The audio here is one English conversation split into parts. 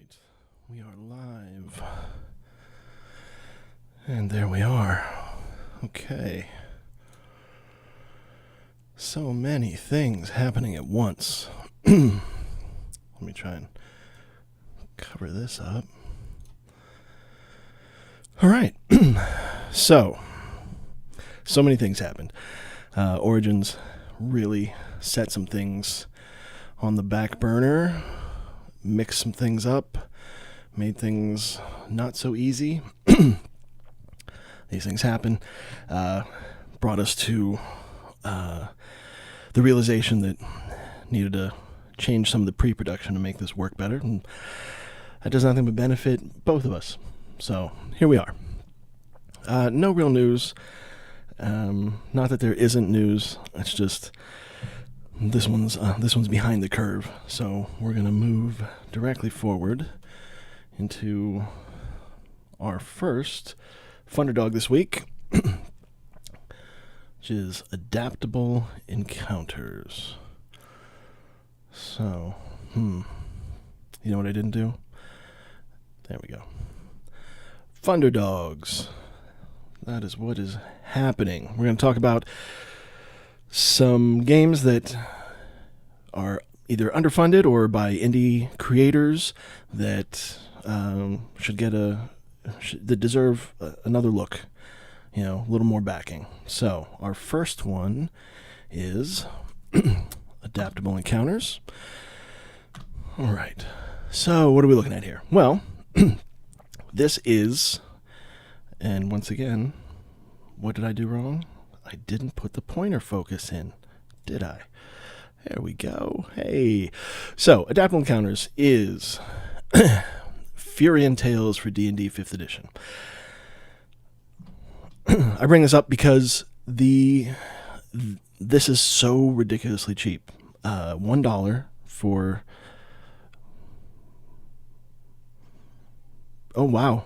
right, we are live. And there we are. Okay. So many things happening at once. Let me try and cover this up. All right. So many things happened. Origins really set some things on the back burner, mixed some things up, made things not so easy. These things happen. Brought us to the realization that needed to change some of the pre-production to make this work better, and that does nothing but benefit both of us. So here we are. No real news. Not that there isn't news. It's just this one's behind the curve. So we're gonna move directly forward into our first Funderdog this week, which is Adaptable Encounters. So, you know what I didn't do? There we go. Funderdogs. That is what is happening. We're going to talk about some games that are either underfunded or by indie creators that that deserve another look, a little more backing. So our first one is Adaptable Encounters. All right. So what are we looking at here? Well, this is, and once again, what did I do wrong? I didn't put the pointer focus in, did I? There we go. Hey. So Adaptable Encounters is Furian Tales for D&D 5th edition. I bring this up because this is so ridiculously cheap. $1 for... Oh, wow.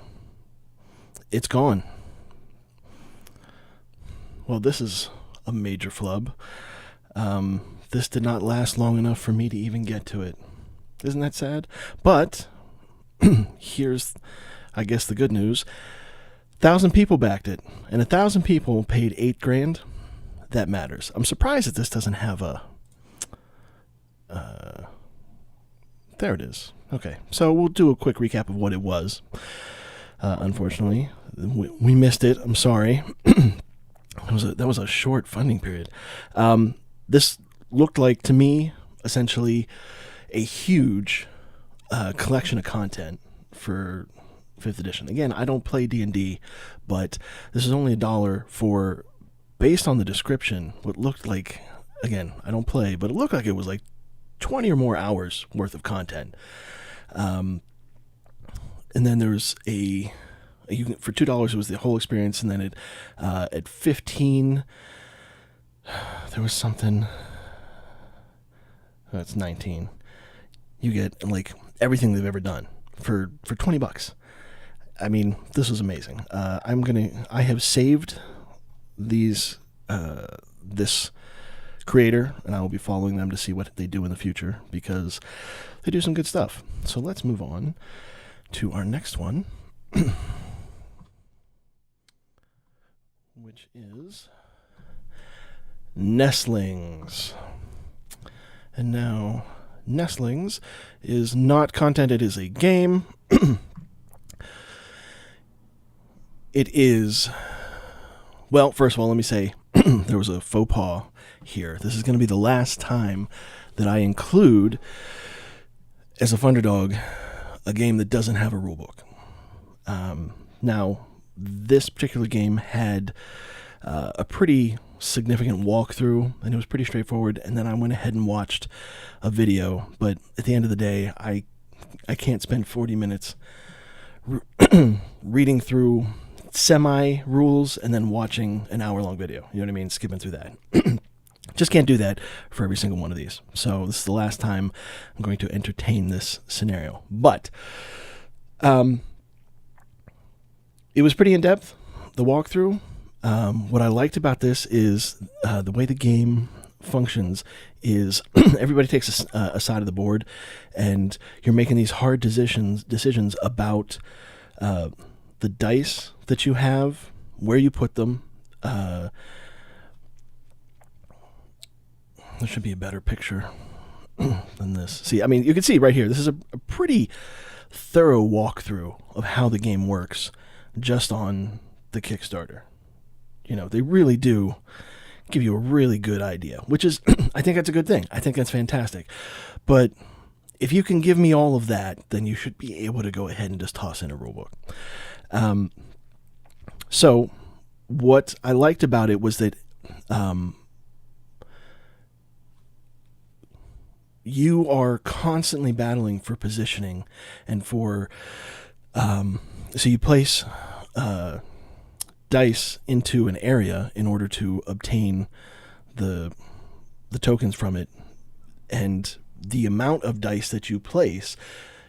It's gone. Well, this is a major flub. This did not last long enough for me to even get to it. Isn't that sad? But here's, I guess, the good news. 1,000 people backed it, and 1,000 people paid $8,000. That matters. I'm surprised that this doesn't have a... there it is. Okay, so we'll do a quick recap of what it was. Unfortunately, we missed it. I'm sorry. That was a short funding period. This looked like, to me, essentially a huge collection of content for 5th edition. Again, I don't play D&D, but this is only $1 for, based on the description, what looked like, again, I don't play, but it looked like it was like 20 or more hours worth of content. And then there's for $2 it was the whole experience, and then at $15 there was something. That's $19. You get like everything they've ever done for $20. I mean, this was amazing. I have saved this creator, and I will be following them to see what they do in the future, because they do some good stuff. So let's move on to our next one, which is Nestlings. And now, Nestlings is not content, it is a game. It is, well, first of all, let me say, there was a faux pas here. This is going to be the last time that I include, as a Funderdog, a game that doesn't have a rulebook. Now, this particular game had a pretty significant walkthrough, and it was pretty straightforward, and then I went ahead and watched a video, but at the end of the day, I can't spend 40 minutes reading through semi-rules and then watching an hour-long video. You know what I mean? Skipping through that. Just can't do that for every single one of these. So this is the last time I'm going to entertain this scenario. But it was pretty in-depth, the walkthrough. What I liked about this is the way the game functions is everybody takes a side of the board, and you're making these hard decisions about the dice that you have, where you put them. There should be a better picture than this. See, I mean, you can see right here, this is a pretty thorough walkthrough of how the game works just on the Kickstarter. You know, they really do give you a really good idea, which is, I think that's a good thing. I think that's fantastic. But if you can give me all of that, then you should be able to go ahead and just toss in a rulebook. So what I liked about it was that you are constantly battling for positioning and for so you place dice into an area in order to obtain the tokens from it, and the amount of dice that you place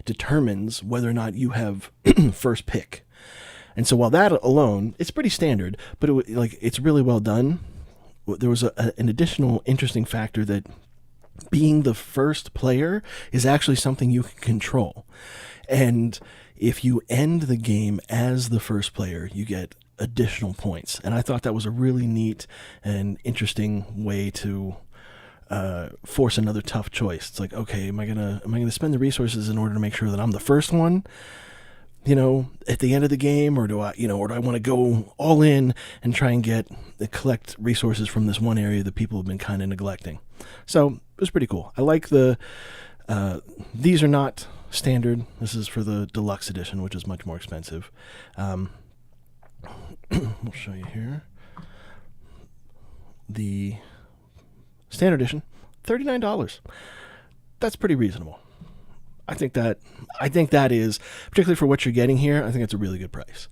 determines whether or not you have first pick. And so while that alone, it's pretty standard, but it's really well done. There was an additional interesting factor that being the first player is actually something you can control. And if you end the game as the first player, you get additional points. And I thought that was a really neat and interesting way to force another tough choice. It's like, okay, am I gonna spend the resources in order to make sure that I'm the first one, you know, at the end of the game, or do I want to go all in and try and collect resources from this one area that people have been kind of neglecting? So it was pretty cool. I like these are not standard. This is for the deluxe edition, which is much more expensive. We'll show you here. The standard edition, $39. That's pretty reasonable. I think that is, particularly for what you're getting here, I think it's a really good price.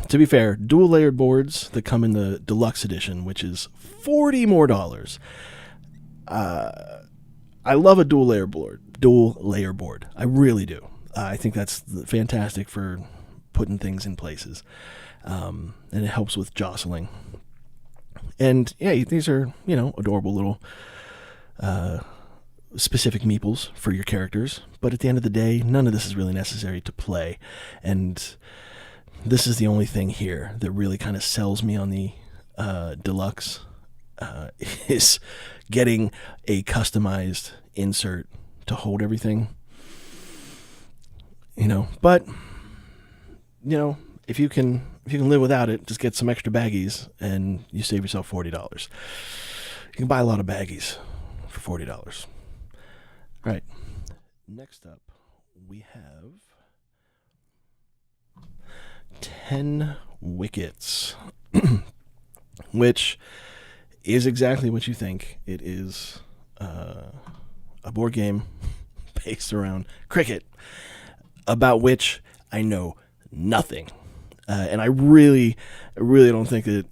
To be fair, dual layered boards that come in the deluxe edition, which is $40 more. I love a dual layer board. I really do. I think that's fantastic for putting things in places, and it helps with jostling. And yeah, these are, adorable little specific meeples for your characters, but at the end of the day, none of this is really necessary to play. And this is the only thing here that really kind of sells me on the deluxe, is getting a customized insert to hold everything. But if you can live without it, just get some extra baggies and you save yourself $40. You can buy a lot of baggies for $40. All right. Next up, we have 10 Wickets, which is exactly what you think. It is a board game based around cricket, about which I know nothing. And I really don't think that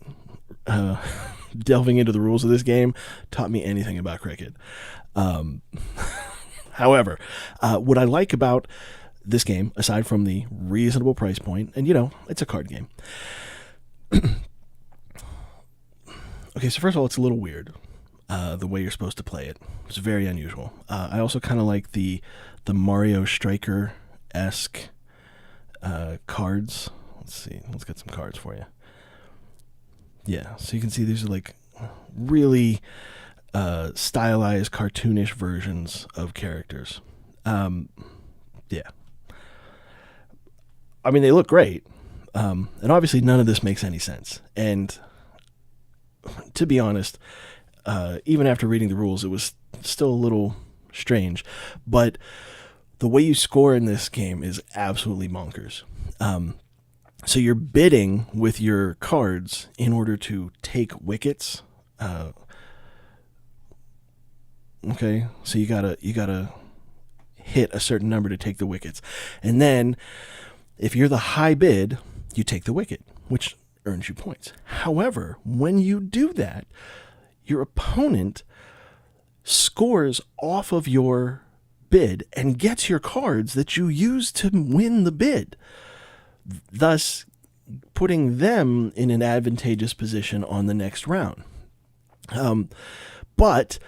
delving into the rules of this game taught me anything about cricket. However, what I like about this game, aside from the reasonable price point, and it's a card game. Okay, so first of all, it's a little weird, the way you're supposed to play it. It's very unusual. I also kind of like the Mario Striker-esque cards. Let's see. Let's get some cards for you. Yeah, so you can see these are like really stylized, cartoonish versions of characters. Yeah. I mean, they look great. And obviously none of this makes any sense. And to be honest, even after reading the rules, it was still a little strange. But the way you score in this game is absolutely bonkers. So you're bidding with your cards in order to take wickets. Okay, so you gotta hit a certain number to take the wickets, and then if you're the high bid, you take the wicket, which earns you points. However, when you do that, your opponent scores off of your bid and gets your cards that you use to win the bid, thus putting them in an advantageous position on the next round. But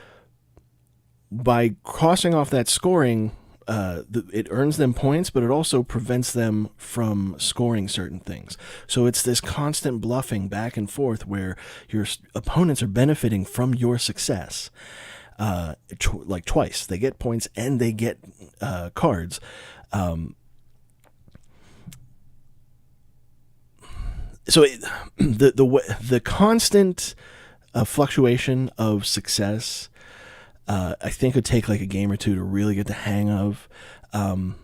by crossing off that scoring, it earns them points, but it also prevents them from scoring certain things. So it's this constant bluffing back and forth where your opponents are benefiting from your success. Like twice. They get points and they get cards. So the constant fluctuation of success, I think would take like a game or two to really get the hang of. But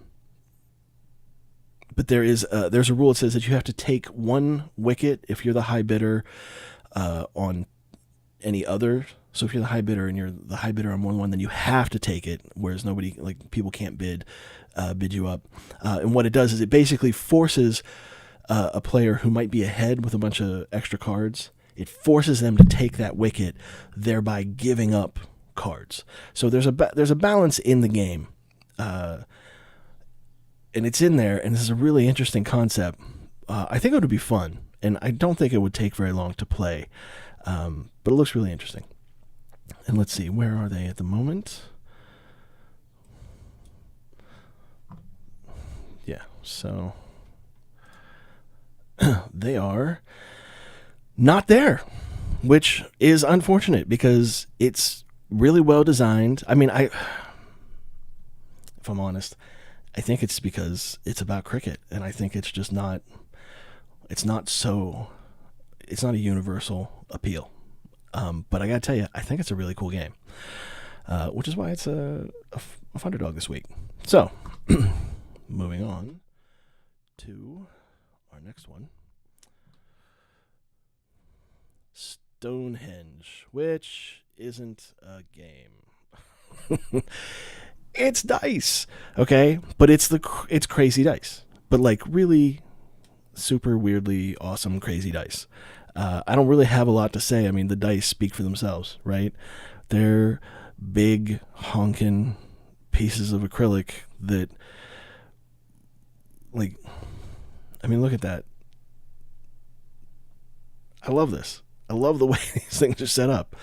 there's a rule that says that you have to take one wicket if you're the high bidder on any other. So if you're the high bidder and you're the high bidder on 1-1, then you have to take it, whereas people can't bid you up. And what it does is it basically forces a player who might be ahead with a bunch of extra cards, it forces them to take that wicket, thereby giving up cards. So there's a balance in the game, and it's in there, and this is a really interesting concept. I think it would be fun, and I don't think it would take very long to play, but it looks really interesting. And let's see, where are they at the moment? Yeah, so they are not there, which is unfortunate because it's really well designed. I mean, if I'm honest, I think it's because it's about cricket, and I think it's just not a universal appeal. But I gotta tell you, I think it's a really cool game, which is why it's a Funderdog this week. So, moving on to our next one, Stonehenge, which isn't a game. It's dice, okay, but it's crazy dice, but like really super weirdly awesome crazy dice. I don't really have a lot to say. I mean, the dice speak for themselves, right? They're big, honking pieces of acrylic that, like, I mean, look at that. I love this. I love the way these things are set up.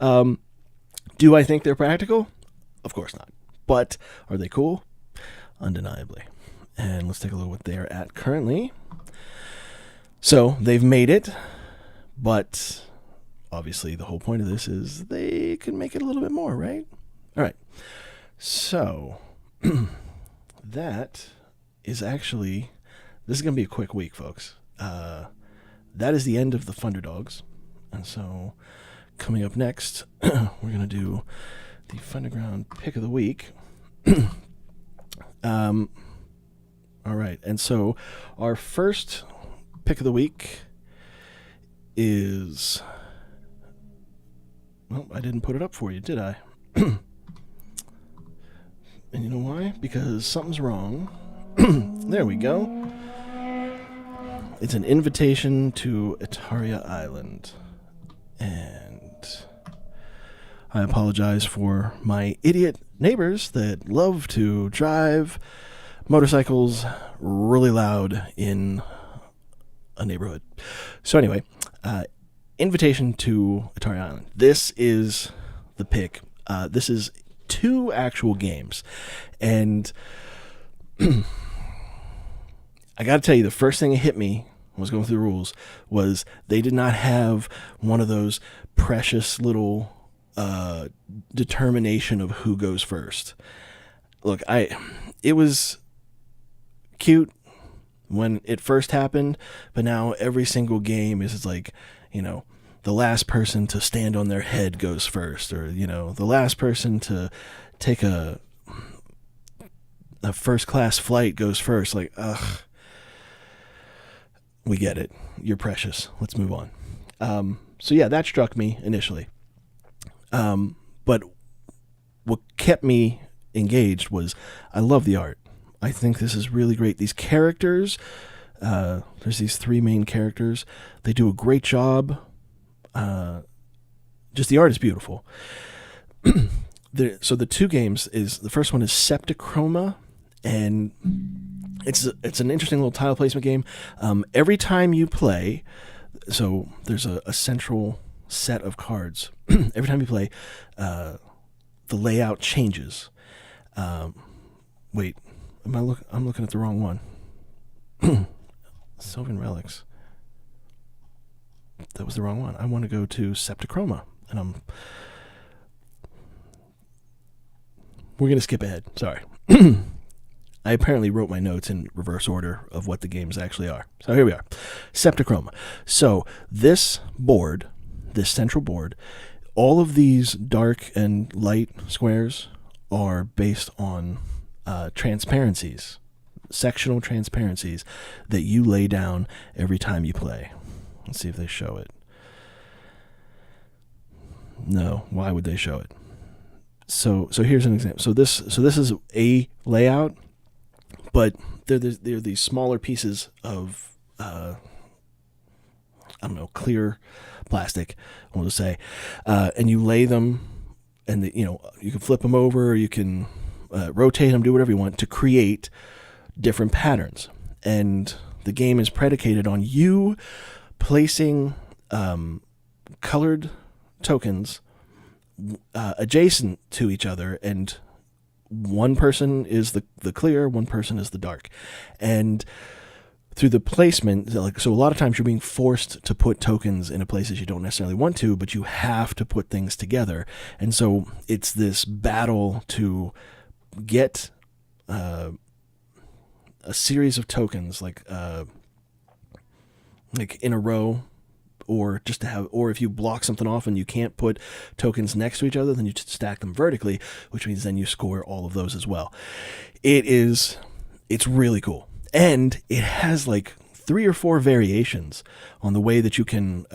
Do I think they're practical? Of course not. But are they cool? Undeniably. And let's take a look at what they're at currently. So they've made it. But obviously the whole point of this is they can make it a little bit more, right? All right. So that is actually, this is going to be a quick week, folks. That is the end of the Funderdogs. And so coming up next, we're going to do the Funderground Pick of the Week. All right. And so our first Pick of the Week is, well, I didn't put it up for you, did I? And you know why? Because something's wrong. There we go. It's an invitation to Etariya Island. And I apologize for my idiot neighbors that love to drive motorcycles really loud in a neighborhood. So anyway, invitation to Etariya Island. This is the pick. This is 2 actual games. And I got to tell you, the first thing that hit me when I was going through the rules was they did not have one of those precious little determination of who goes first. Look, it was cute when it first happened, but now every single game is like, you know, the last person to stand on their head goes first, or, you know, the last person to take a first class flight goes first. Like, ugh, we get it. You're precious. Let's move on. So yeah, that struck me initially. But what kept me engaged was I love the art. I think this is really great. These characters, there's these 3 main characters. They do a great job. Just the art is beautiful. So the 2 games is, the first one is Chroma, and It's an interesting little tile placement game. Every time you play, so there's a central set of cards. Every time you play, the layout changes. Wait, I'm looking at the wrong one. Sylvan Relics. That was the wrong one. I want to go to Chroma, and we're going to skip ahead. Sorry. I apparently wrote my notes in reverse order of what the games actually are. So here we are. Chroma. So this board, this central board, all of these dark and light squares are based on transparencies, sectional transparencies that you lay down every time you play. Let's see if they show it. No, why would they show it? So here's an example. So this is a layout, but they're these smaller pieces of I don't know, clear plastic, we'll just say, and you lay them, and you can flip them over, or you can rotate them, do whatever you want to create different patterns. And the game is predicated on you placing colored tokens adjacent to each other, and one person is the clear, one person is the dark. And through the placement, so a lot of times you're being forced to put tokens in places you don't necessarily want to, but you have to put things together. And so it's this battle to get a series of tokens like in a row, or just to have, or if you block something off and you can't put tokens next to each other, then you just stack them vertically, which means then you score all of those as well. It's really cool. And it has like 3 or 4 variations on the way that you can,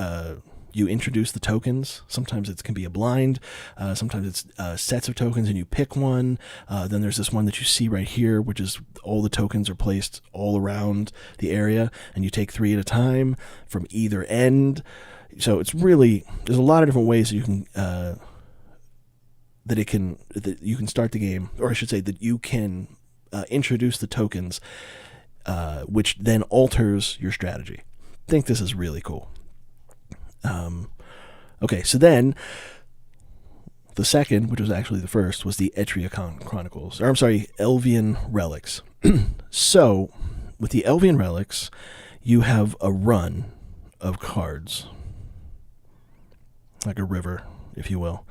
you introduce the tokens. Sometimes it can be a blind. Sometimes it's sets of tokens and you pick one. Then there's this one that you see right here, which is all the tokens are placed all around the area, and you take 3 at a time from either end. So it's really, there's a lot of different ways that you can, that you can start the game, or I should say that you can introduce the tokens, which then alters your strategy. I think this is really cool. Okay, so then the second, which was actually the first, was the Etariya Chronicles, or I'm sorry, Elvian Relics. So with the Elvian Relics, you have a run of cards, like a river, if you will,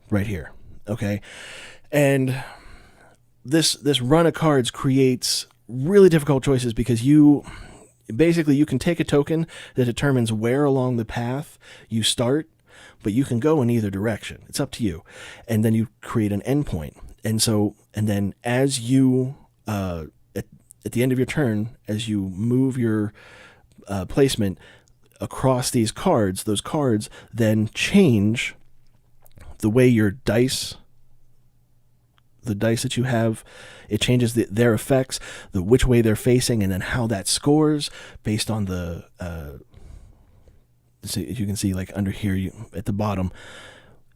right here. Okay, and this run of cards creates really difficult choices, because you can take a token that determines where along the path you start, but you can go in either direction. It's up to you. And then you create an endpoint. And then as you, at the end of your turn, as you move your placement across these cards, those cards then change the way your dice, the dice that you have, it changes their effects, which way they're facing, and then how that scores based on the, so you can see like under here at the bottom,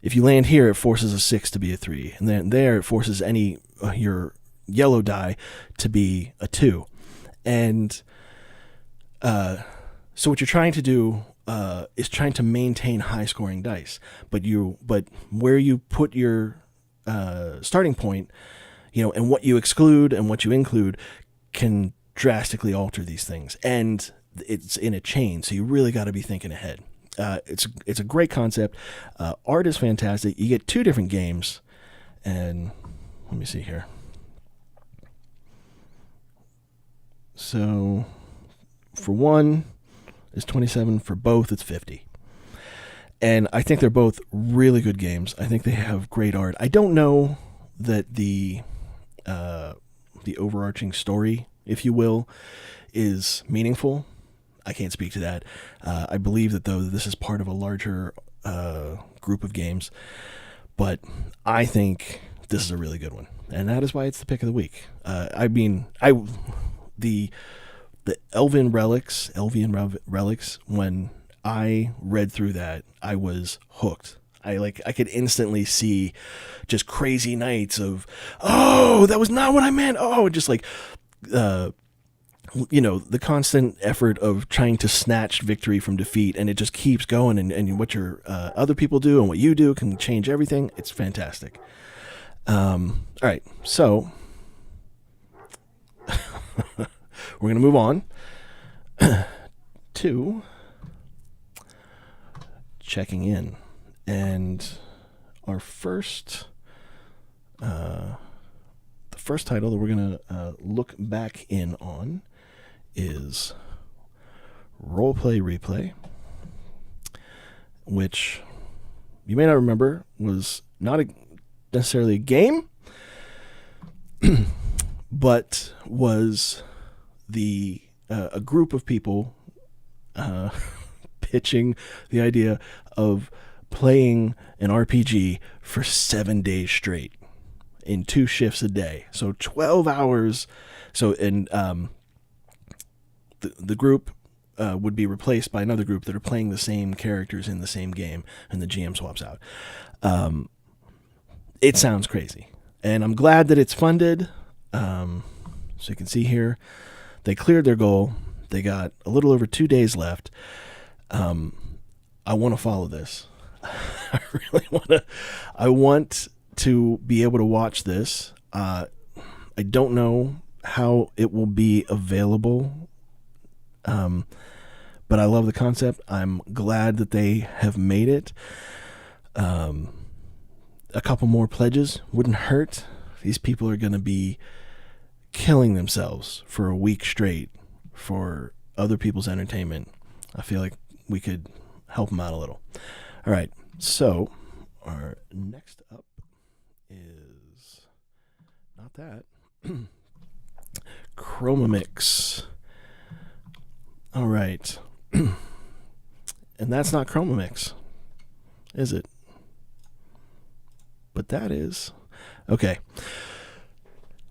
if you land here, it forces a 6 to be a 3. And then there it forces your yellow die to be a 2. And so what you're trying to do is trying to maintain high scoring dice. But where you put your starting point, and what you exclude and what you include can drastically alter these things. And it's in a chain, so you really got to be thinking ahead. It's a great concept. Art is fantastic. You get 2 different games, and let me see here. So for one, it's 27. For both, it's 50. And I think they're both really good games. I think they have great art. I don't know that the overarching story, if you will, is meaningful. I can't speak to that. I believe that, though, this is part of a larger group of games. But I think this is a really good one, and that is why it's the pick of the week. The Elvian Relics, when I read through that, I was hooked. I could instantly see just crazy nights of, oh, that was not what I meant. Oh, just like the constant effort of trying to snatch victory from defeat, and it just keeps going, and what your other people do and what you do can change everything. It's fantastic. All right, so we're going to move on to checking in, and our first the first title that we're going to look back in on is Roleplay Replay, which you may not remember was not necessarily a game, but was a group of people pitching the idea of playing an RPG for 7 days straight in 2 shifts a day. So 12 hours. So, and the group would be replaced by another group that are playing the same characters in the same game, and the GM swaps out. It sounds crazy, and I'm glad that it's funded. So you can see here, they cleared their goal. They got a little over 2 days left. I want to follow this. I really want to be able to watch this. I don't know how it will be available, but I love the concept. I'm glad that they have made it. A couple more pledges wouldn't hurt. These people are going to be killing themselves for a week straight for other people's entertainment. I feel like we could help them out a little. All right, so our next up is not that. Chroma Mix. All right. And that's not Chroma Mix, is it? But that is. Okay.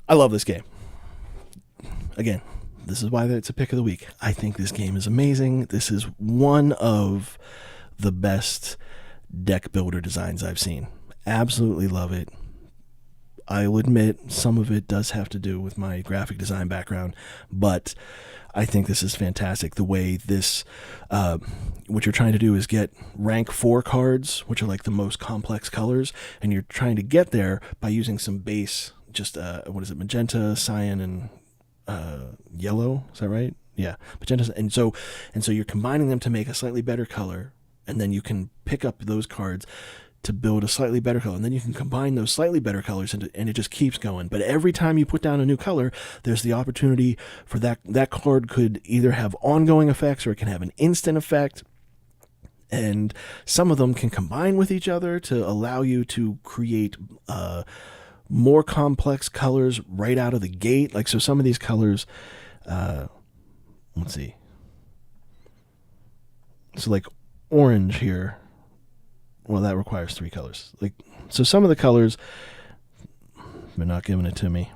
I love this game. Again, this is why it's a pick of the week. I think this game is amazing. This is one of the best deck builder designs I've seen. Absolutely love it. I'll admit some of it does have to do with my graphic design background, but I think this is fantastic. The way this, what you're trying to do is get rank 4 cards, which are like the most complex colors, and you're trying to get there by using some base, just, magenta, cyan, and yellow. Is that right? Yeah, magenta. And so you're combining them to make a slightly better color, and then you can pick up those cards to build a slightly better color, and then you can combine those slightly better colors, and it just keeps going. But every time you put down a new color, there's the opportunity for that card could either have ongoing effects or it can have an instant effect, and some of them can combine with each other to allow you to create more complex colors right out of the gate. Like, so some of these colors, let's see. So like orange here, well, that requires 3 colors. Like, so some of the colors, they're not giving it to me.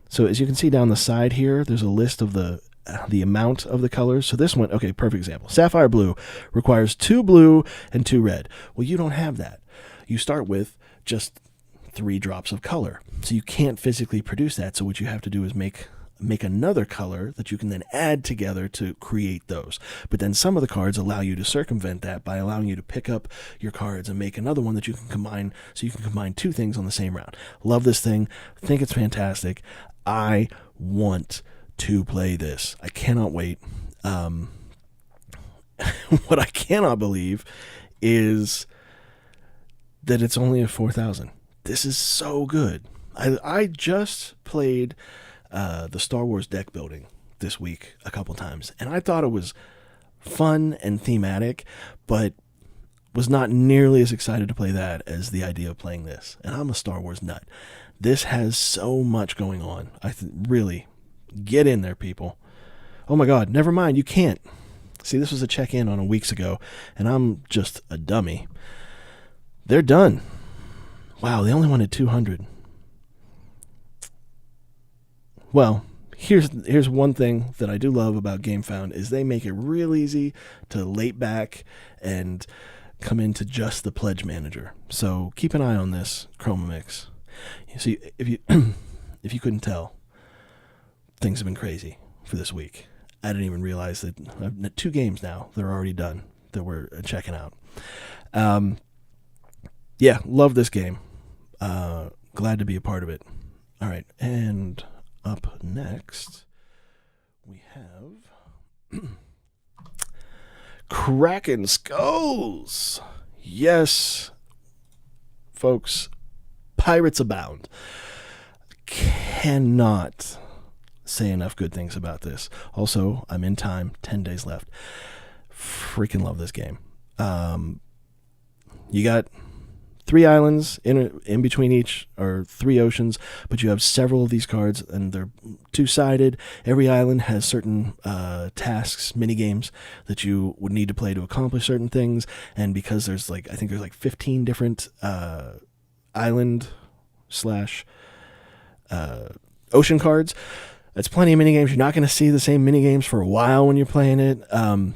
So as you can see down the side here, there's a list of the amount of the colors. So this one, okay, perfect example. Sapphire blue requires 2 blue and 2 red. Well, you don't have that. You start with just 3 drops of color. So you can't physically produce that. So what you have to do is make another color that you can then add together to create those. But then some of the cards allow you to circumvent that by allowing you to pick up your cards and make another one that you can combine, so you can combine 2 things on the same round. Love this thing. Think it's fantastic. I want to play this. I cannot wait. What I cannot believe is that it's only a 4,000. This is so good. I just played the Star Wars deck building this week a couple times, and I thought it was fun and thematic, but was not nearly as excited to play that as the idea of playing this. And I'm a Star Wars nut. This has so much going on. Really get in there, people. Oh my God, never mind, you can't. See, this was a check-in on a weeks ago, and I'm just a dummy. They're done. Wow, they only wanted 200. Well, here's one thing that I do love about Gamefound is they make it real easy to late back and come into just the pledge manager. So keep an eye on this Chroma Mix. You see, if you if you couldn't tell, things have been crazy for this week. I didn't even realize that I've 2 games now that are already done that we're checking out. Yeah, love this game. Glad to be a part of it. All right, and up next we have Kraken Skulls. Yes, folks, pirates abound. Cannot say enough good things about this. Also, I'm in time, 10 days left. Freaking love this game. You got 3 islands in between each, or 3 oceans, but you have several of these cards, and they're 2-sided. Every island has certain tasks, mini games that you would need to play to accomplish certain things. And because there's I think there's 15 different island / ocean cards, that's plenty of mini games. You're not going to see the same mini games for a while when you're playing it. And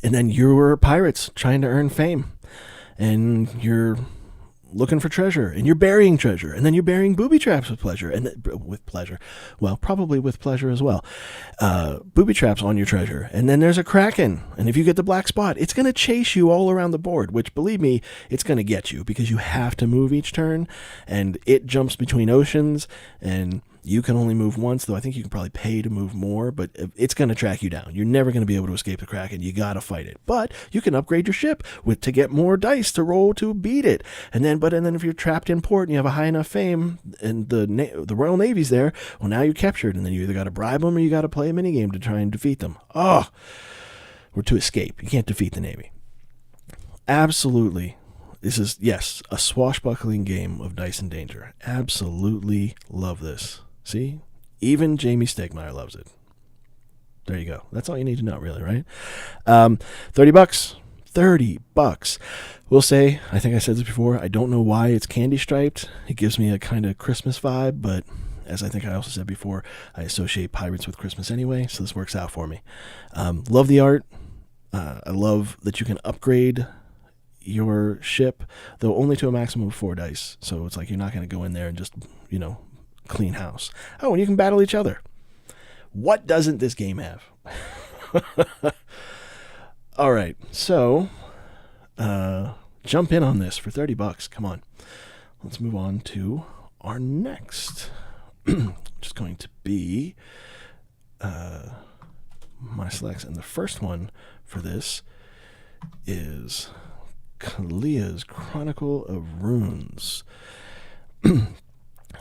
then you're pirates trying to earn fame, and you're looking for treasure, and you're burying treasure, and then you're burying booby traps with pleasure, well, probably with pleasure as well. Booby traps on your treasure, and then there's a Kraken, and if you get the black spot, it's going to chase you all around the board, which, believe me, it's going to get you, because you have to move each turn, and it jumps between oceans, and you can only move once, though I think you can probably pay to move more, but it's going to track you down. You're never going to be able to escape the Kraken. You got to fight it. But you can upgrade your ship to get more dice to roll to beat it. And then if you're trapped in port and you have a high enough fame and the Royal Navy's there, well, now you're captured, and then you either got to bribe them or you got to play a minigame to try and defeat them. Or to escape. You can't defeat the Navy. Absolutely. This is, yes, a swashbuckling game of dice and danger. Absolutely love this. See? Even Jamie Stegmaier loves it. There you go. That's all you need to know, really, right? $30. $30. We'll say, I think I said this before, I don't know why it's candy striped. It gives me a kind of Christmas vibe, but as I think I also said before, I associate pirates with Christmas anyway, so this works out for me. Love the art. I love that you can upgrade your ship, though only to a maximum of 4 dice. So it's you're not going to go in there and just, clean house. Oh, and you can battle each other. What doesn't this game have? All right, so jump in on this for $30. Come on. Let's move on to our next. Just going to be my selects. And the first one for this is Caliya's Chronicle of Runes.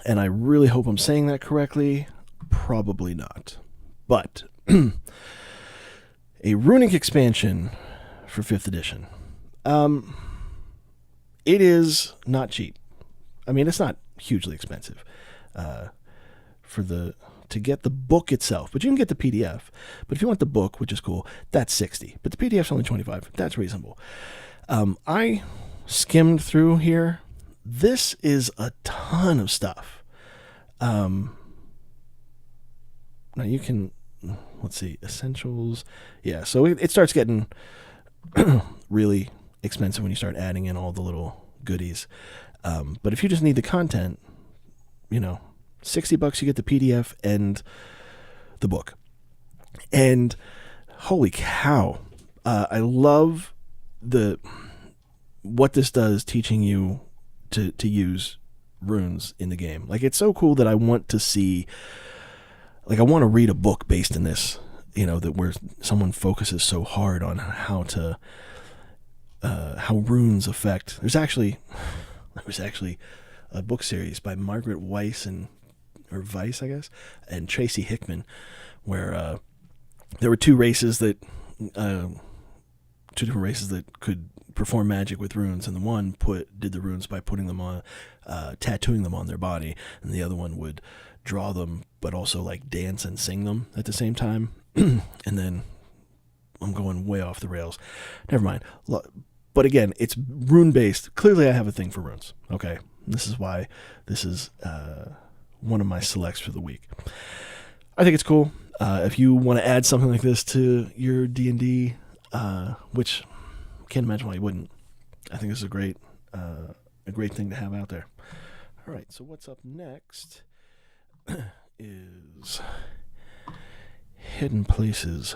And I really hope I'm saying that correctly. Probably not. But a Runic expansion for 5th edition. It is not cheap. I mean, it's not hugely expensive to get the book itself. But you can get the PDF. But if you want the book, which is cool, that's $60. But the PDF's only $25. That's reasonable. I skimmed through here. This is a ton of stuff. Now you can, let's see, essentials. Yeah, so it starts getting really expensive when you start adding in all the little goodies. But if you just need the content, $60 you get the PDF and the book. And holy cow, I love what this does, teaching you to use runes in the game. It's so cool that I want to see, I want to read a book based in this, that where someone focuses so hard on how runes affect. There was actually a book series by Margaret Weiss or Weiss, I guess, and Tracy Hickman, where there were 2 races that 2 different races that could perform magic with runes, and the one did the runes by putting them on, tattooing them on their body, and the other one would draw them, but also dance and sing them at the same time. And then I'm going way off the rails. Never mind. But again, it's rune based. Clearly, I have a thing for runes. Okay, this is why this is one of my selects for the week. I think it's cool. If you want to add something like this to your D&D, which can't imagine why you wouldn't. I think this is a great thing to have out there. All right, so what's up next is Hidden Places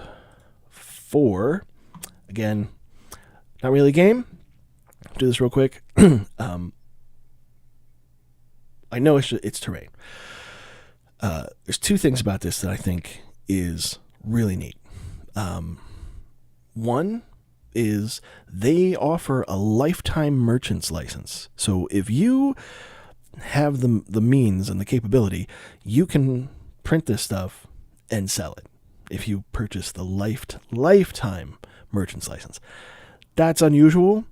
4. Again, not really a game. Do this real quick. I know it's terrain. There's two things about this that I think is really neat. One is they offer a lifetime merchant's license. So if you have the means and the capability, you can print this stuff and sell it if you purchase the lifetime merchant's license. That's unusual.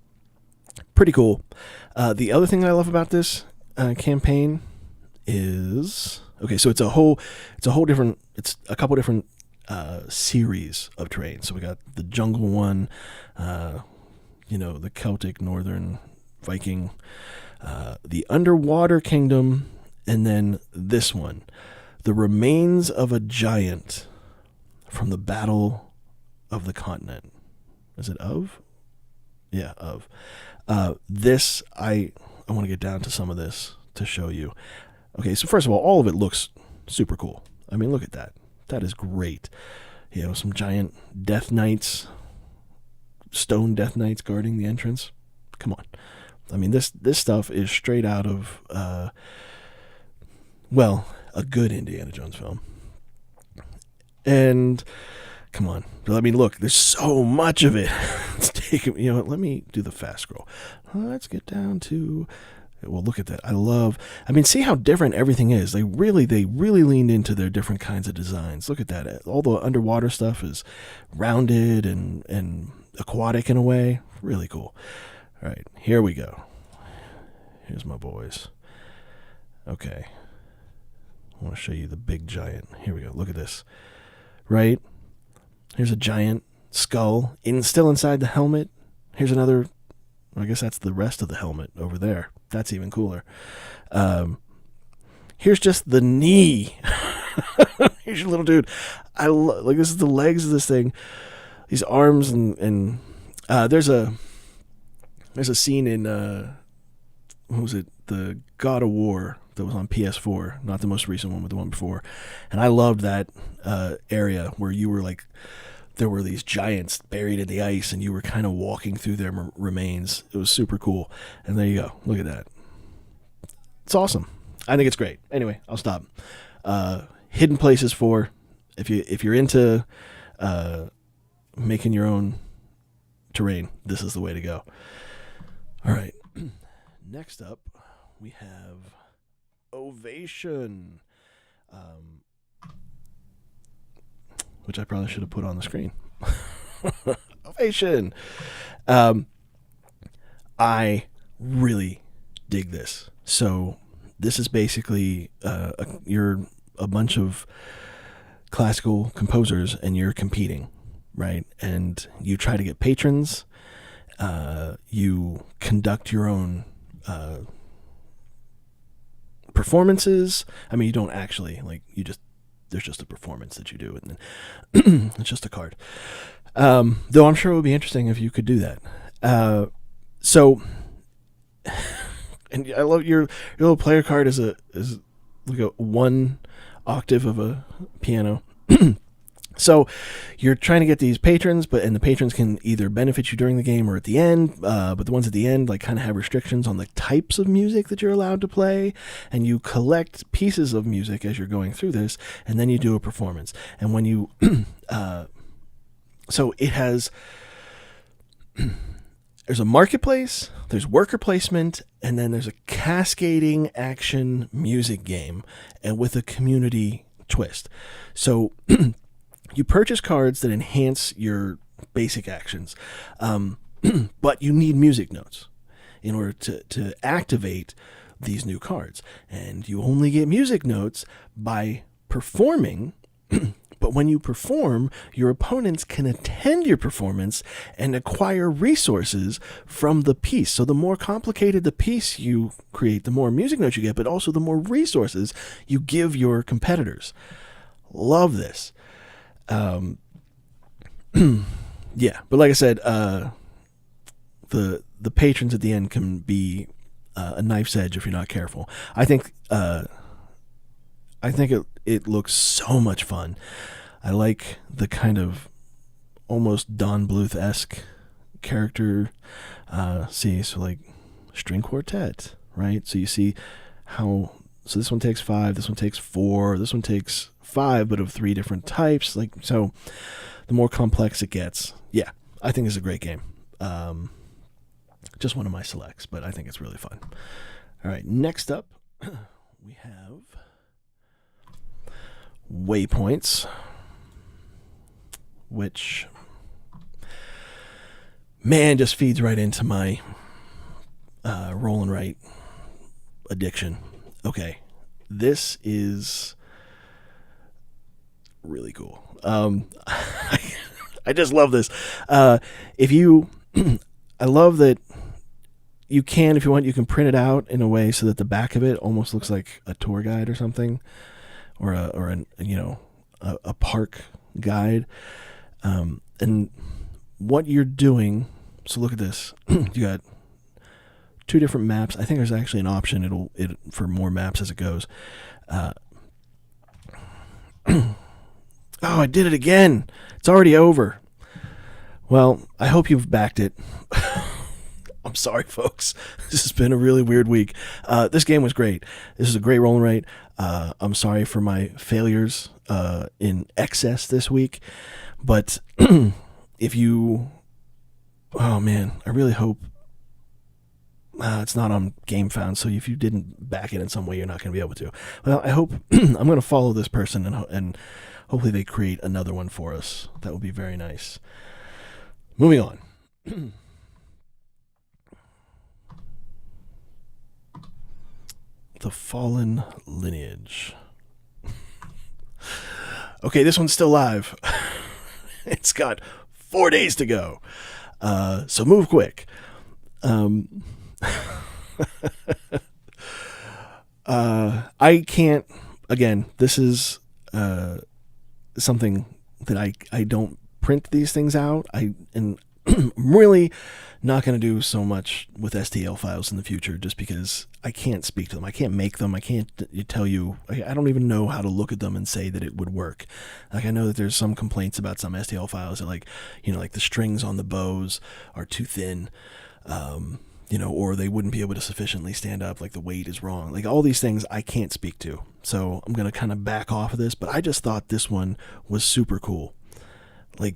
Pretty cool. The other thing that I love about this campaign is, okay, so it's a couple different series of terrain. So we got the jungle one, the Celtic, Northern, Viking, the underwater kingdom, and then this one, the remains of a giant from the Battle of the Continent. Is it of? Yeah, of. This, I want to get down to some of this to show you. Okay, so first of all of it looks super cool. I mean, look at that. That is great. Some giant death knights, stone death knights guarding the entrance. Come on. I mean, this stuff is straight out of, a good Indiana Jones film. And come on. I mean, look, there's so much of it. It's taking, let me do the fast scroll. Let's get down to, well, look at that. See how different everything is. They really leaned into their different kinds of designs. Look at that. All the underwater stuff is rounded and aquatic in a way. Really cool. All right, here we go. Here's my boys. Okay. I want to show you the big giant. Here we go. Look at this. Right? Here's a giant skull still inside the helmet. Here's another, I guess that's the rest of the helmet over there. That's even cooler. Here's just the knee. Here's your little dude. This is the legs of this thing. These arms and there's a scene in what was it? The God of War that was on PS4, not the most recent one, but the one before. And I loved that area where you were there were these giants buried in the ice and you were kind of walking through their remains. It was super cool. And there you go. Look at that. It's awesome. I think it's great. Anyway, I'll stop. Hidden Places 4. If you're into making your own terrain, this is the way to go. All right. Next up, we have Ovation, which I probably should have put on the screen. Ovation. I really dig this. So this is basically you're a bunch of classical composers and you're competing, right? And you try to get patrons. You conduct your own performances. I mean, you don't actually, there's just a performance that you do, and then it's just a card. Though I'm sure it would be interesting if you could do that. And I love your little player card is like a 1 octave of a piano. So you're trying to get these patrons, and the patrons can either benefit you during the game or at the end. But the ones at the end kind of have restrictions on the types of music that you're allowed to play. And you collect pieces of music as you're going through this, and then you do a performance. And when you, so it has, there's a marketplace, there's worker placement, and then there's a cascading action music game, and with a community twist. So you purchase cards that enhance your basic actions, but you need music notes in order to activate these new cards. And you only get music notes by performing, but when you perform, your opponents can attend your performance and acquire resources from the piece. So the more complicated the piece you create, the more music notes you get, but also the more resources you give your competitors. Love this. Yeah, but like I said, the patrons at the end can be a knife's edge if you're not careful. I think it looks so much fun. I like the kind of almost Don Bluth-esque character. So like string quartet, right? So you see how, so this one takes 5, this one takes 4, this one takes 5, but of 3 different types. Like, so the more complex it gets, yeah, I think it's a great game. Just one of my selects, but I think it's really fun. All right, next up, we have Waypoints, which, man, just feeds right into my roll and write addiction. Okay, this is really cool. I just love this. If you, I love that you can, if you want, you can print it out in a way so that the back of it almost looks like a tour guide or something, or a park guide. And what you're doing, so look at this. You got 2 different maps. I think there's actually an option for more maps as it goes. Oh, I did it again. It's already over. Well, I hope you've backed it. I'm sorry, folks. This has been a really weird week. This game was great. This is a great roll and write. I'm sorry for my failures in excess this week. But if you... Oh, man. I really hope... it's not on Gamefound, so if you didn't back it in some way, you're not going to be able to. Well, I hope... I'm going to follow this person, and hopefully they create another one for us. That would be very nice. Moving on. The Fallen Lineage. Okay, this one's still live. It's got 4 days to go. So move quick. I can't, again, this is something that I don't print these things out. I'm really not going to do so much with STL files in the future just because I can't speak to them. I can't make them. I can't tell you. I don't even know how to look at them and say that it would work. Like, I know that there's some complaints about some STL files that, like the strings on the bows are too thin, or they wouldn't be able to sufficiently stand up, like the weight is wrong. Like, all these things I can't speak to. So I'm going to kind of back off of this, but I just thought this one was super cool. Like,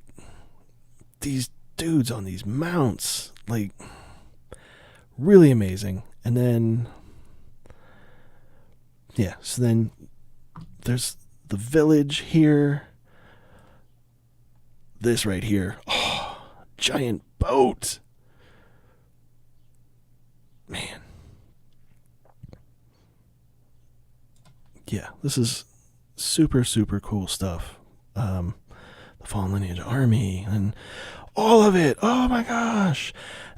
these dudes on these mounts, like, really amazing. And then, yeah, so then there's the village here. This right here. Oh, giant boat. Man. Yeah, this is super, super cool stuff. The Fallen Lineage Army and all of it. Oh my gosh.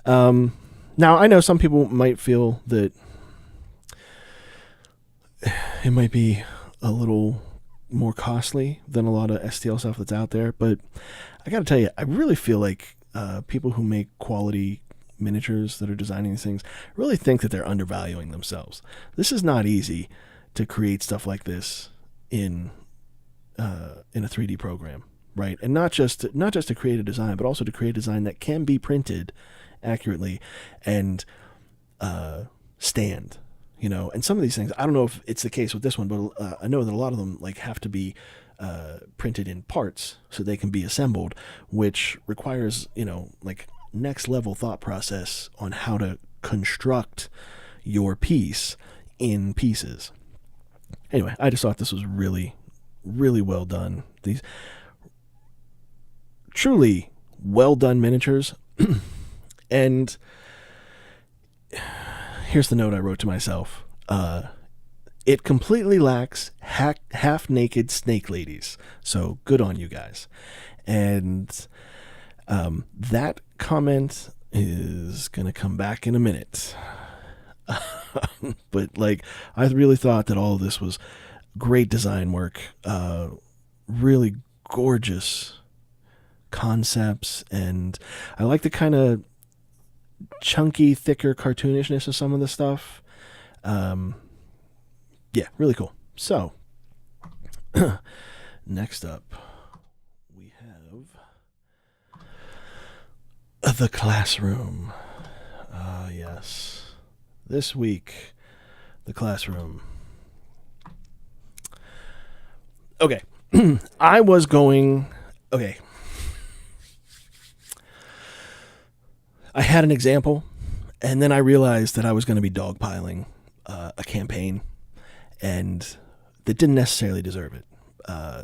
Now, I know some people might feel that it might be a little more costly than a lot of STL stuff that's out there, but I got to tell you, I really feel like people who make quality miniatures that are designing these things really think that they're undervaluing themselves. This is not easy to create stuff like this in a 3D program, right? And not just to create a design, but also to create a design that can be printed accurately and stand. And some of these things, I don't know if it's the case with this one, but I know that a lot of them have to be printed in parts so they can be assembled, which requires next level thought process on how to construct your piece in pieces. Anyway, I just thought this was really, really well done. These truly well done miniatures. And here's the note I wrote to myself. It completely lacks half-naked snake ladies. So good on you guys. And that comment is going to come back in a minute. But I really thought that all of this was great design work. Really gorgeous concepts. And I like the kind of chunky, thicker cartoonishness of some of the stuff. Yeah, really cool. So, next up, The classroom. Yes. This week, the classroom. Okay. Okay. I had an example, and then I realized that I was going to be dogpiling a campaign, and that didn't necessarily deserve it.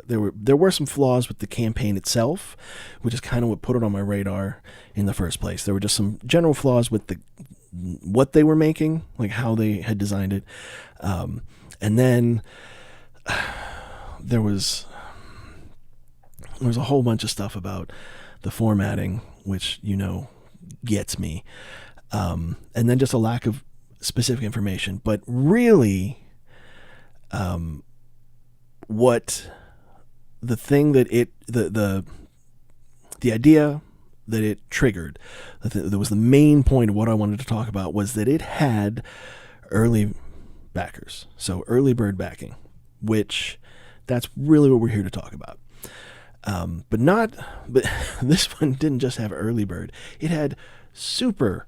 There were some flaws with the campaign itself, which is kind of what put it on my radar in the first place. There were just some general flaws with what they were making, like how they had designed it, and then there was a whole bunch of stuff about the formatting, which gets me, and then just a lack of specific information. But really, what the thing that the idea that it triggered, that was the main point of what I wanted to talk about, was that it had early backers, so early bird backing, which that's really what we're here to talk about. But this one didn't just have early bird; it had super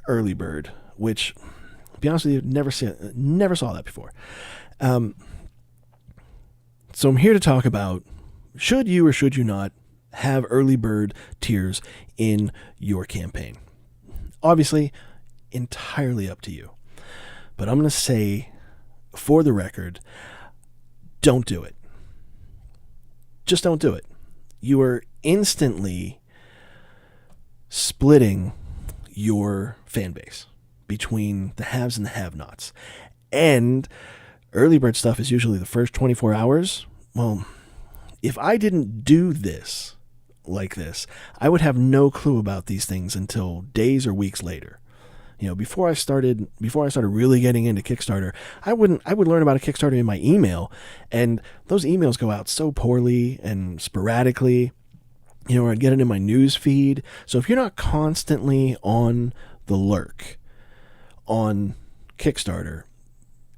early bird, which, to be honest with you, never saw that before. So I'm here to talk about, should you or should you not have early bird tiers in your campaign? Obviously, entirely up to you. But I'm going to say, for the record, don't do it. Just don't do it. You are instantly splitting your fan base between the haves and the have-nots. And early bird stuff is usually the first 24 hours. Well, if I didn't do this like this, I would have no clue about these things until days or weeks later. Before I started really getting into Kickstarter, I would learn about a Kickstarter in my email, and those emails go out so poorly and sporadically. Or I'd get it in my news feed. So if you're not constantly on the lurk on Kickstarter,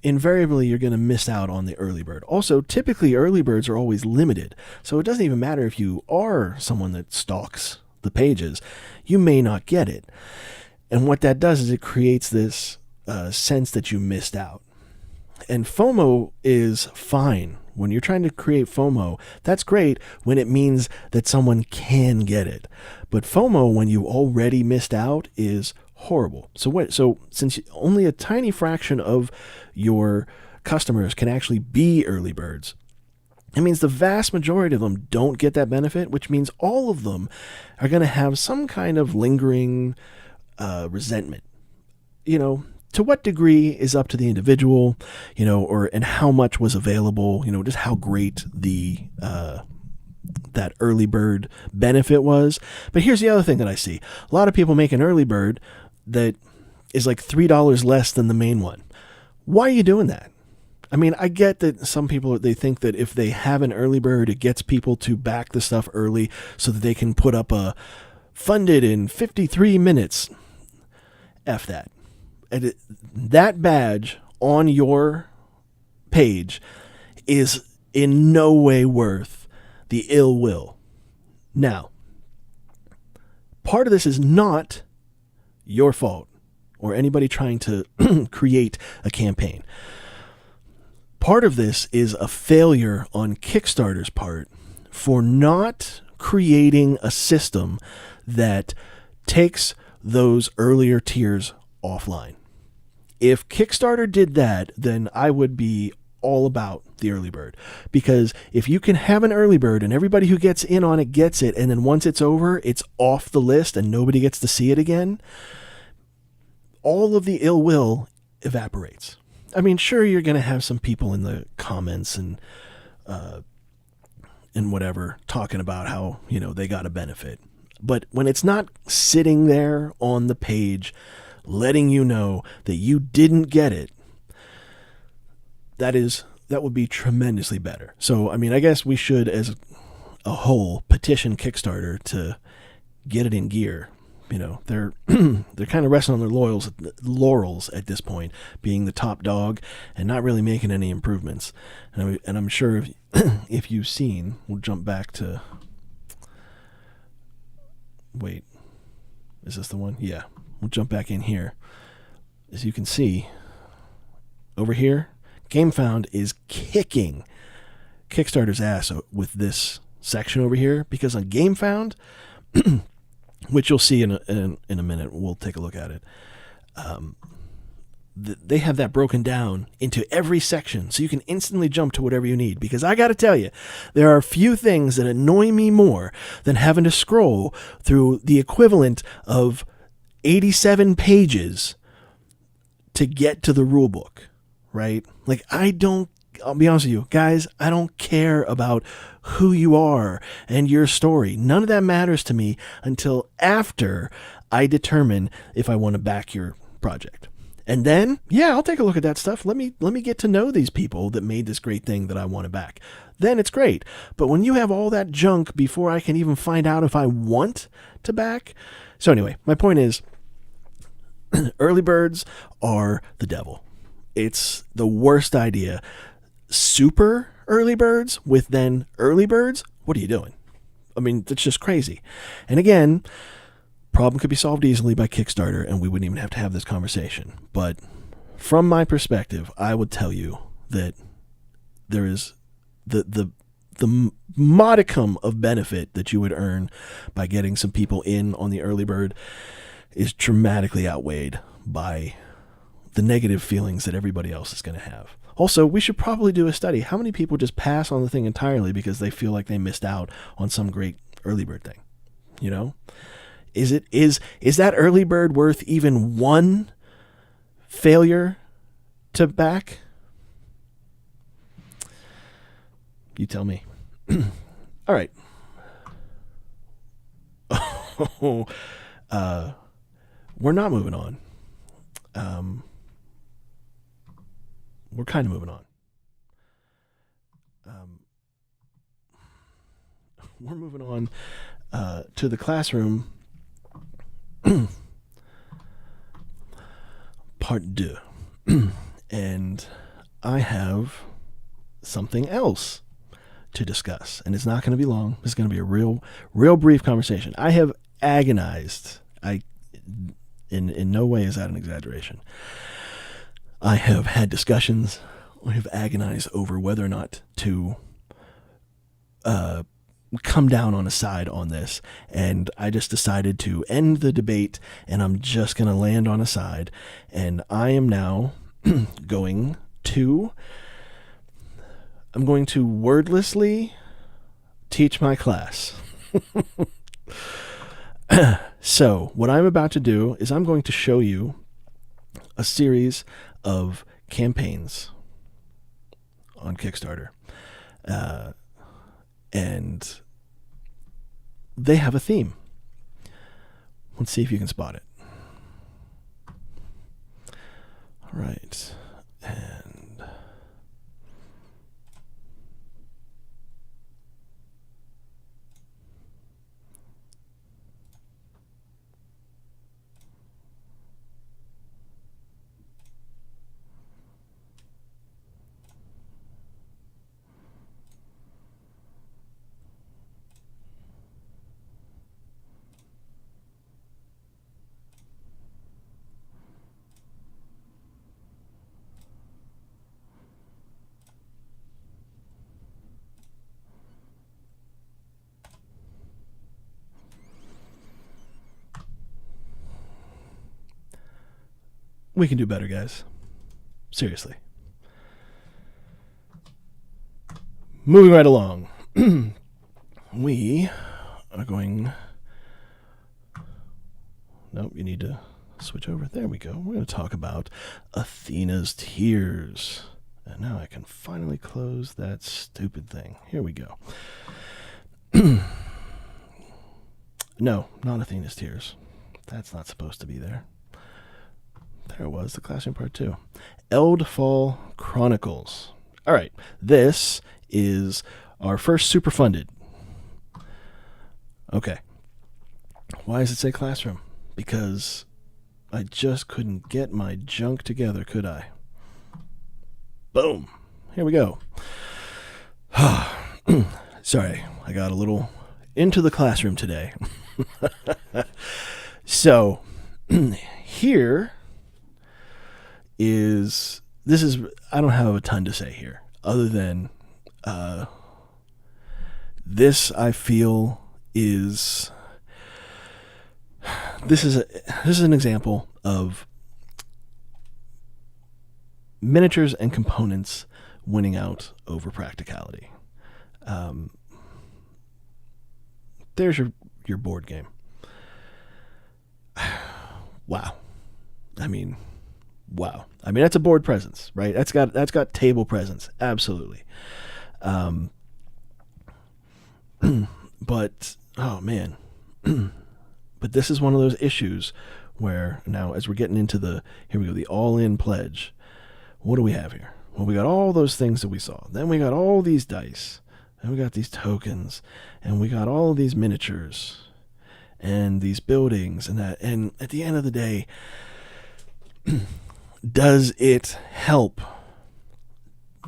invariably you're going to miss out on the early bird. Also, typically early birds are always limited, so it doesn't even matter if you are someone that stalks the pages, you may not get it. And what that does is it creates this sense that you missed out. And FOMO is fine. When you're trying to create FOMO, that's great when it means that someone can get it. But FOMO, when you already missed out, is horrible. So since only a tiny fraction of your customers can actually be early birds, it means the vast majority of them don't get that benefit, which means all of them are going to have some kind of lingering resentment. To what degree is up to the individual, and how much was available, just how great that early bird benefit was. But here's the other thing that I see. A lot of people make an early bird that is like $3 less than the main one. Why are you doing that? I mean, I get that some people, they think that if they have an early bird, it gets people to back the stuff early so that they can put up a funded in 53 minutes. F that. That badge on your page is in no way worth the ill will. Now, part of this is not your fault or anybody trying to create a campaign. Part of this is a failure on Kickstarter's part for not creating a system that takes those earlier tiers offline. If Kickstarter did that, then I would be all about the early bird, because if you can have an early bird and everybody who gets in on it gets it, and then once it's over, it's off the list and nobody gets to see it again, all of the ill will evaporates. I mean, sure, you're going to have some people in the comments and whatever talking about how, they got a benefit. But when it's not sitting there on the page letting you know that you didn't get it, that would be tremendously better. So, I mean, I guess we should, as a whole, petition Kickstarter to get it in gear. They're kind of resting on their laurels at this point, being the top dog and not really making any improvements. And I'm sure if you've seen, we'll jump back to. Wait. Is this the one? Yeah. We'll jump back in here. As you can see, over here, Gamefound is kicking Kickstarter's ass with this section over here, because on Gamefound, which you'll see in a minute, we'll take a look at it. They have that broken down into every section, so you can instantly jump to whatever you need. Because I got to tell you, there are few things that annoy me more than having to scroll through the equivalent of 87 pages to get to the rule book, right? Like, I'll be honest with you, guys, I don't care about who you are and your story. None of that matters to me until after I determine if I want to back your project. And then, yeah, I'll take a look at that stuff. Let me get to know these people that made this great thing that I want to back. Then it's great. But when you have all that junk before I can even find out if I want to back. So anyway, my point is, early birds are the devil. It's the worst idea. Super early birds with then early birds? What are you doing? I mean, that's just crazy. And again, problem could be solved easily by Kickstarter, and we wouldn't even have to have this conversation. But from my perspective, I would tell you that there is the modicum of benefit that you would earn by getting some people in on the early bird is dramatically outweighed by the negative feelings that everybody else is going to have. Also, we should probably do a study. How many people just pass on the thing entirely because they feel like they missed out on some great early bird thing? You know? Is that early bird worth even one failure to back? You tell me. All right. We're not moving on. We're kind of moving on. We're moving on to the classroom. Part 2. And I have something else to discuss, and it's not going to be long. It's going to be a real brief conversation. I have agonized. In no way is that an exaggeration. I have had discussions. I have agonized over whether or not to come down on a side on this, and I just decided to end the debate, and I'm just going to land on a side, and I am now going to wordlessly teach my class. So what I'm about to do is I'm going to show you a series of campaigns on Kickstarter. And they have a theme. Let's see if you can spot it. All right. And we can do better, guys. Seriously. Moving right along. We are going... Nope, you need to switch over. There we go. We're going to talk about Athena's Tears. And now I can finally close that stupid thing. Here we go. No, not Athena's Tears. That's not supposed to be there. There it was, the classroom part 2. Eldfall Chronicles. All right, this is our first super funded. Okay. Why does it say classroom? Because I just couldn't get my junk together, could I? Boom. Here we go. Sorry, I got a little into the classroom today. So here I don't have a ton to say here other than this I feel is this is an example of miniatures and components winning out over practicality. There's your board game. Wow. I mean, that's a board presence, right? That's got table presence. Absolutely. But, oh man. But this is one of those issues where now, as we're getting into here we go, the all-in pledge. What do we have here? Well, we got all those things that we saw. Then we got all these dice. And we got these tokens. And we got all of these miniatures. And these buildings and that. And at the end of the day, does it help?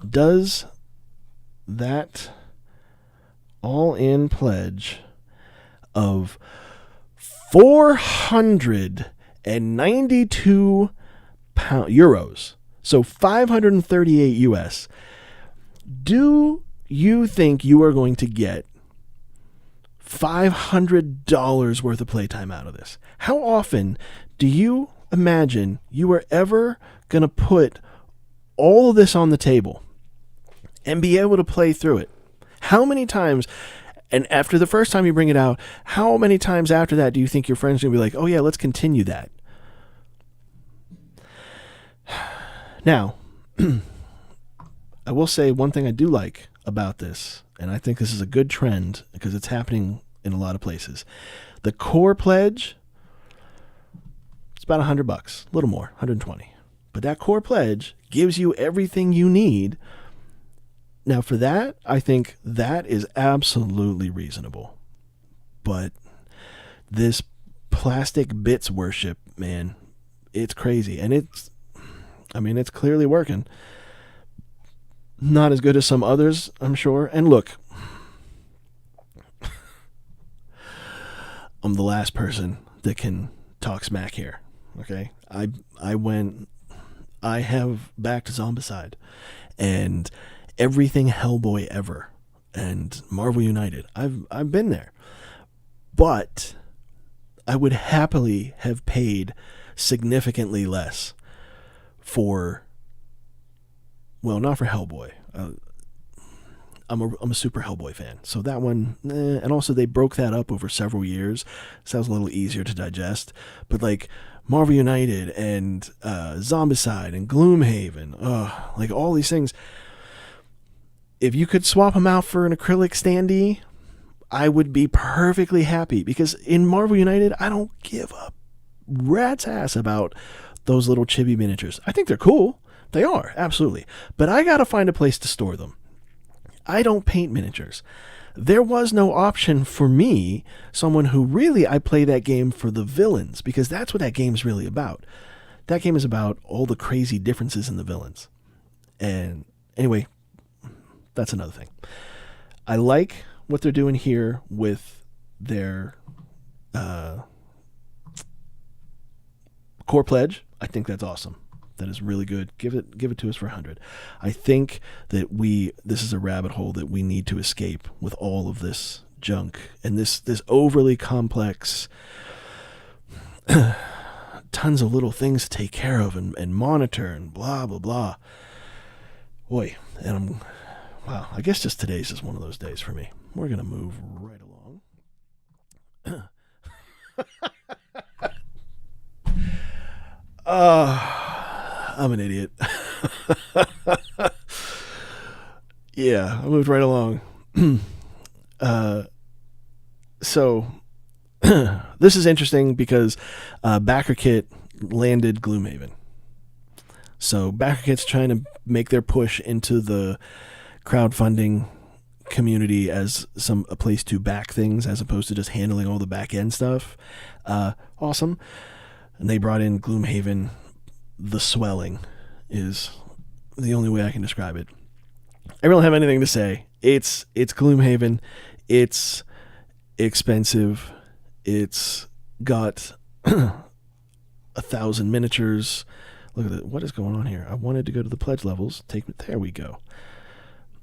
Does that all-in pledge of €492, so 538 US, do you think you are going to get $500 worth of playtime out of this? How often do you imagine you are ever going to put all of this on the table and be able to play through it? How many times, and after the first time you bring it out, how many times after that do you think your friends are going to be like, oh yeah, let's continue that? Now, I will say one thing I do like about this, and I think this is a good trend because it's happening in a lot of places. The core pledge, it's about $100, a little more, 120. But that core pledge gives you everything you need. Now for that, I think that is absolutely reasonable. But this plastic bits worship, man, it's crazy. And it's clearly working. Not as good as some others, I'm sure. And look, I'm the last person that can talk smack here. Okay? I have backed Zombicide and everything Hellboy ever and Marvel United. I've been there. But I would happily have paid significantly less for, well, not for Hellboy. I'm a super Hellboy fan, so that one, and also they broke that up over several years, so that was a little easier to digest. But like Marvel United and Zombicide and Gloomhaven, like all these things, if you could swap them out for an acrylic standee, I would be perfectly happy, because in Marvel United, I don't give a rat's ass about those little chibi miniatures. I think they're cool. They are, absolutely. But I gotta find a place to store them. I don't paint miniatures. There was no option for me, someone who really, I play that game for the villains, because that's what that game's really about. That game is about all the crazy differences in the villains. And anyway, that's another thing. I like what they're doing here with their core pledge. I think that's awesome. That is really good. Give it to us for 100. I think that this is a rabbit hole that we need to escape with all of this junk and this overly complex, tons of little things to take care of and monitor and blah blah blah. Boy, and wow. I guess just today's just one of those days for me. We're gonna move right along. I'm an idiot. Yeah, I moved right along. So this is interesting because BackerKit landed Gloomhaven. So BackerKit's trying to make their push into the crowdfunding community as a place to back things as opposed to just handling all the back end stuff. Awesome. And they brought in Gloomhaven. The swelling is the only way I can describe it. I don't have anything to say. It's Gloomhaven. It's expensive. It's got 1,000 miniatures. Look at it. What is going on here? I wanted to go to the pledge levels. There we go.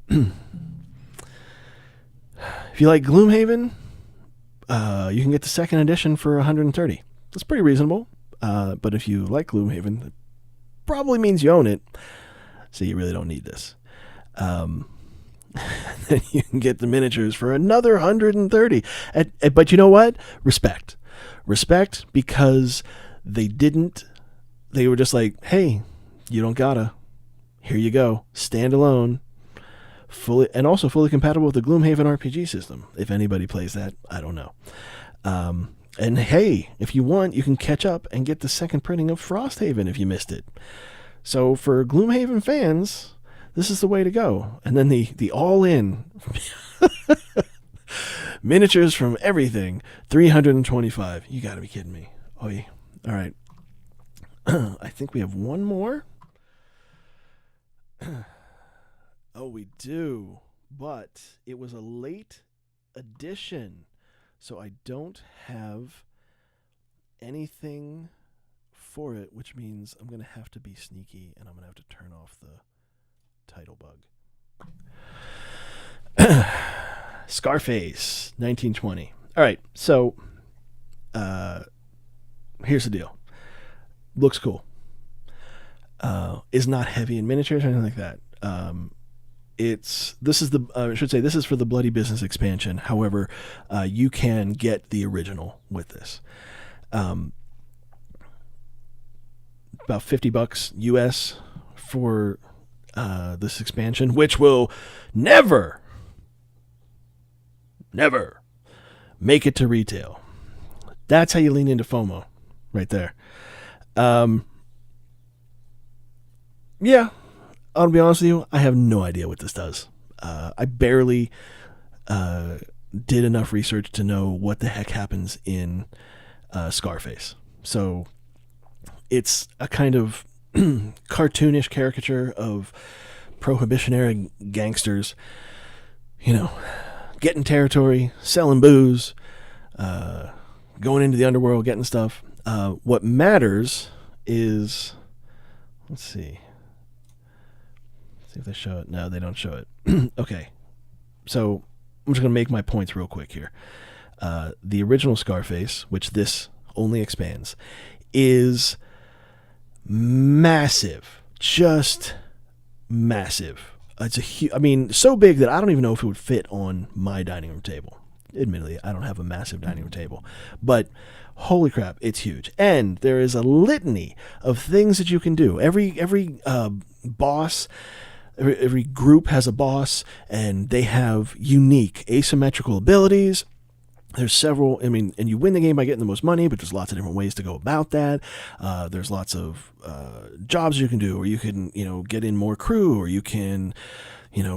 If you like Gloomhaven, you can get the second edition for 130. That's pretty reasonable. But if you like Gloomhaven, it probably means you own it. So you really don't need this. Then you can get the miniatures for another 130. But you know what? Respect, because they were just like, hey, you don't gotta. Here you go. Standalone. Fully compatible with the Gloomhaven RPG system. If anybody plays that, I don't know. And hey, if you want, you can catch up and get the second printing of Frosthaven if you missed it. So for Gloomhaven fans, this is the way to go. And then the all-in miniatures from everything, 325. You got to be kidding me. Oy. All right. I think we have one more. Oh, we do. But it was a late edition. So I don't have anything for it, which means I'm going to have to be sneaky and I'm going to have to turn off the title bug. Scarface, 1920. All right, so here's the deal. Looks cool. Is not heavy in miniatures or anything like that. This is for the Bloody Business expansion. However, you can get the original with this. About $50 US for this expansion, which will never make it to retail. That's how you lean into FOMO, right there. Yeah. I'll be honest with you, I have no idea what this does. I barely did enough research to know what the heck happens in Scarface. So it's a kind of cartoonish caricature of prohibitionary gangsters, getting territory, selling booze, going into the underworld, getting stuff. What matters is, let's see if they show it. No, they don't show it. Okay. So I'm just going to make my points real quick here. The original Scarface, which this only expands, is massive. Just massive. It's so big that I don't even know if it would fit on my dining room table. Admittedly, I don't have a massive dining room table. But holy crap, it's huge. And there is a litany of things that you can do. Every boss... Every group has a boss, and they have unique asymmetrical abilities. There's several, and you win the game by getting the most money, but there's lots of different ways to go about that. There's lots of jobs you can do, or you can, get in more crew, or you can,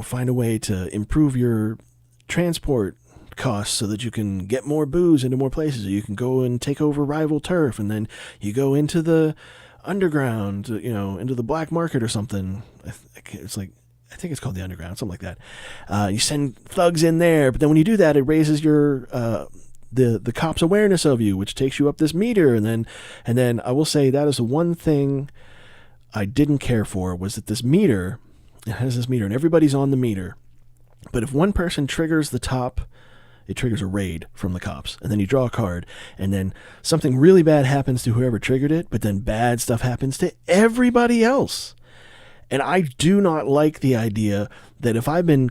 find a way to improve your transport costs so that you can get more booze into more places, or you can go and take over rival turf, and then you go into the underground, into the black market or something. I think it's called the underground, something like that. You send thugs in there, but then when you do that, it raises your the cops' awareness of you, which takes you up this meter, and then I will say that is the one thing I didn't care for, was that this meter, it has this meter, and everybody's on the meter, but if one person triggers the top, it triggers a raid from the cops, and then you draw a card, and then something really bad happens to whoever triggered it, but then bad stuff happens to everybody else. And I do not like the idea that if I've been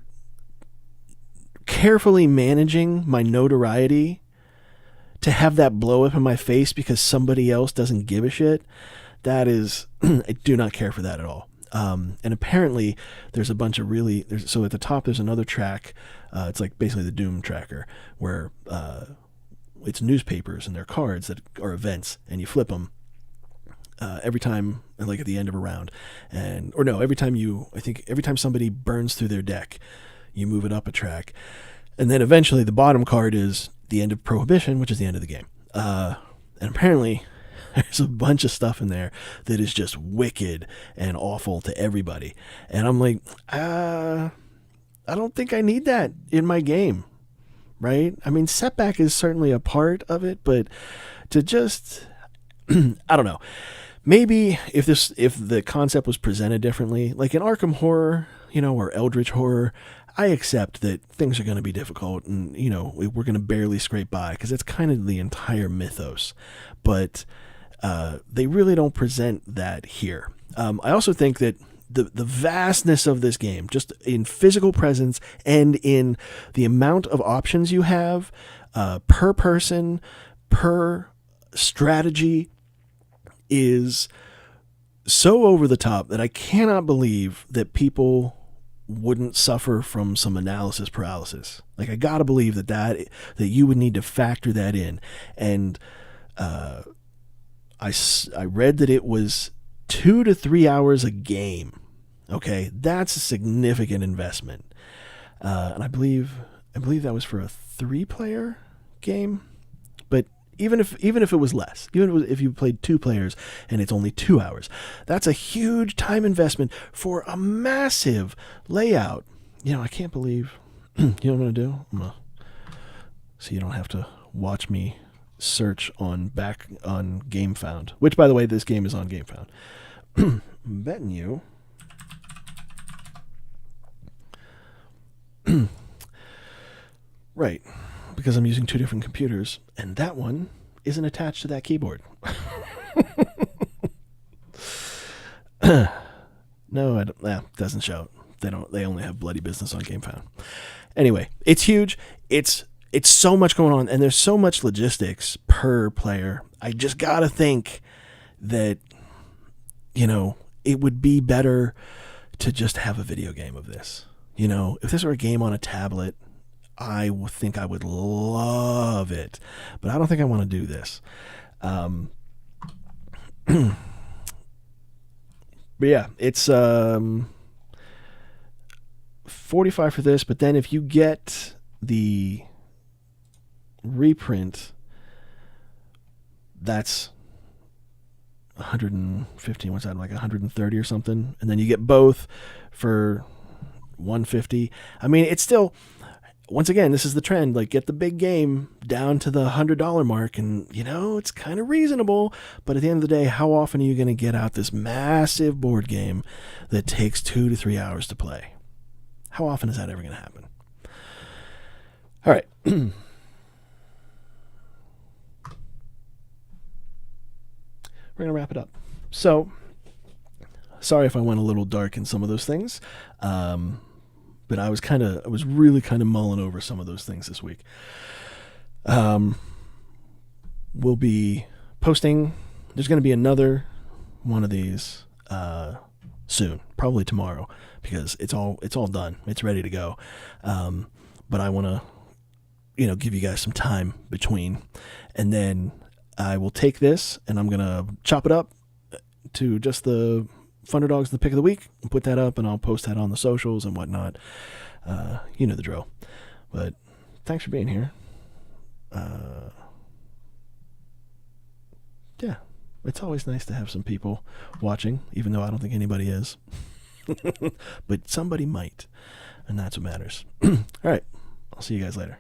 carefully managing my notoriety, to have that blow up in my face because somebody else doesn't give a shit, that is, I do not care for that at all. And apparently there's a bunch of so at the top there's another track, it's like basically the Doom tracker, where it's newspapers and they're cards that are events, and you flip them every time, like at the end of a round, every time somebody burns through their deck, you move it up a track, and then eventually the bottom card is the end of Prohibition, which is the end of the game. And apparently there's a bunch of stuff in there that is just wicked and awful to everybody. And I'm like, I don't think I need that in my game, right? Setback is certainly a part of it, but to just I don't know. Maybe if the concept was presented differently, like in Arkham Horror, or Eldritch Horror, I accept that things are going to be difficult and, we're going to barely scrape by because it's kind of the entire mythos. But they really don't present that here. I also think that the vastness of this game, just in physical presence and in the amount of options you have per person, per strategy, is so over the top that I cannot believe that people wouldn't suffer from some analysis paralysis. Like, I gotta believe that you would need to factor that in. And I read that it was 2 to 3 hours a game. Okay, that's a significant investment. And I believe that was for a 3-player game. But even if it was less, if you played 2 players and it's only 2 hours, that's a huge time investment for a massive layout. I can't believe. You know what I'm gonna do? So you don't have to watch me search on Gamefound. Which, by the way, this game is on Gamefound. I'm betting you. Right. Because I'm using 2 different computers, and that one isn't attached to that keyboard. No, doesn't show. They only have bloody business on Gamefound. Anyway, it's huge. It's so much going on, and there's so much logistics per player. I just gotta think that, it would be better to just have a video game of this. If this were a game on a tablet, I think I would love it, but I don't think I want to do this. But yeah, it's $45 for this. But then if you get the reprint, that's 115. What's that, like 130 or something? And then you get both for 150. I mean, it's still. Once again, this is the trend. Like, get the big game down to the $100 mark, and it's kind of reasonable. But at the end of the day, how often are you going to get out this massive board game that takes 2 to 3 hours to play? How often is that ever going to happen? All right. We're going to wrap it up. So, sorry if I went a little dark in some of those things. But I was really kind of mulling over some of those things this week. We'll be posting. There's going to be another one of these soon, probably tomorrow, because it's all done. It's ready to go. But I want to, give you guys some time between, and then I will take this and I'm going to chop it up to just the Funderdogs, the pick of the week, and put that up, and I'll post that on the socials and whatnot. You know the drill. But thanks for being here. Yeah, it's always nice to have some people watching, even though I don't think anybody is. But somebody might, and that's what matters. All right, I'll see you guys later.